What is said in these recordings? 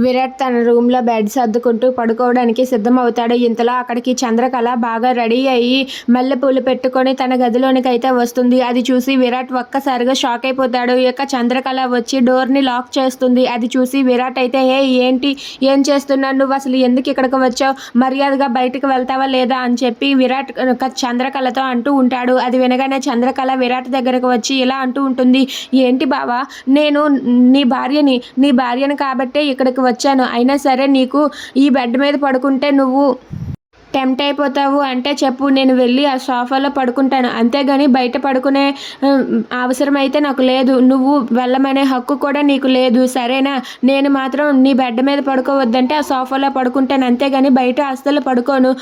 విరాట్ తన రూమ్లో బెడ్ సర్దుకుంటూ పడుకోవడానికి సిద్ధమవుతాడు. ఇంతలో అక్కడికి చంద్రకళ బాగా రెడీ అయ్యి మల్లెపూలు పెట్టుకొని తన గదిలోనికైతే వస్తుంది. అది చూసి విరాట్ ఒక్కసారిగా షాక్ అయిపోతాడు. ఇక చంద్రకళ వచ్చి డోర్ని లాక్ చేస్తుంది. అది చూసి విరాట్ అయితే ఏంటి, ఏం చేస్తున్నావు, నువ్వు అసలు ఎందుకు ఇక్కడికి వచ్చావు, మర్యాదగా బయటకు వెళ్తావా లేదా అని చెప్పి విరాట్ చంద్రకళతో అంటూ ఉంటాడు. అది వినగానే చంద్రకళ విరాట్ దగ్గరకు వచ్చి ఇలా అంటూ ఉంటుంది, ఏంటి బావా, నేను నీ భార్యని కాబట్టే ఇక్కడికి వచ్చాను. అయినా సరే నీకు ఈ బెడ్ మీద పడుకుంటే నువ్వు టెంప్ట్ అయిపోతావు అంటే చెప్పు, నేను వెళ్ళి ఆ సోఫాలో పడుకుంటాను, అంతేగాని బయట పడుకునే అవసరం అయితే నాకు లేదు. నువ్వు వెళ్ళమనే హక్కు కూడా నీకు లేదు, సరేనా? నేను మాత్రం నీ బెడ్ మీద పడుకోవద్దంటే ఆ సోఫాలో పడుకుంటాను, అంతేగాని బయట అస్సలు పడుకోను.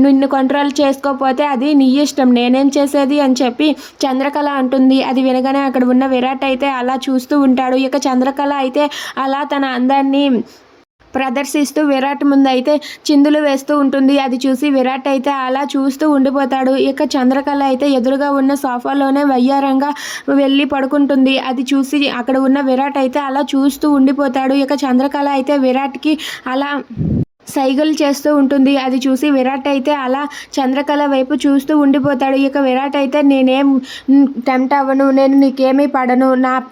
నిన్ను కంట్రోల్ చేసుకోకపోతే అది నీ ఇష్టం, నేనేం చేసేది అని చెప్పి చంద్రకళ అంటుంది. అది వినగానే అక్కడ ఉన్న విరాట్ అయితే అలా చూస్తూ ఉంటాడు. ఇక చంద్రకళ అయితే అలా తన అందాన్ని ప్రదర్శిస్తూ విరాట్ ముందు అయితే చిందులు వేస్తూ ఉంటుంది. అది చూసి విరాట్ అయితే అలా చూస్తూ ఉండిపోతాడు. ఇక చంద్రకళ అయితే ఎదురుగా ఉన్న సోఫాలోనే వయ్యారంగా వెళ్ళి పడుకుంటుంది. అది చూసి అక్కడ ఉన్న విరాట్ అయితే అలా చూస్తూ ఉండిపోతాడు. ఇక చంద్రకళ అయితే విరాట్కి అలా సైగలు చేస్తూ ఉంటుంది. అది చూసి విరాట్ అయితే అలా చంద్రకళ వైపు చూస్తూ ఉండిపోతాడు. ఇక విరాట్ అయితే నేనేం టెంప్ట్ అవ్వను, నేను నీకేమీ పడను,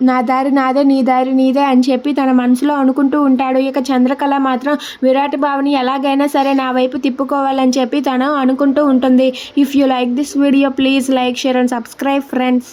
నా దారి నాదే, నీ దారి నీదే అని చెప్పి తన మనసులో అనుకుంటూ ఉంటాడు. ఇక చంద్రకళ మాత్రం విరాట్ బావని ఎలాగైనా సరే నా వైపు తిప్పుకోవాలని చెప్పి తను అనుకుంటూ ఉంటుంది. If you like this video please like, share and subscribe friends.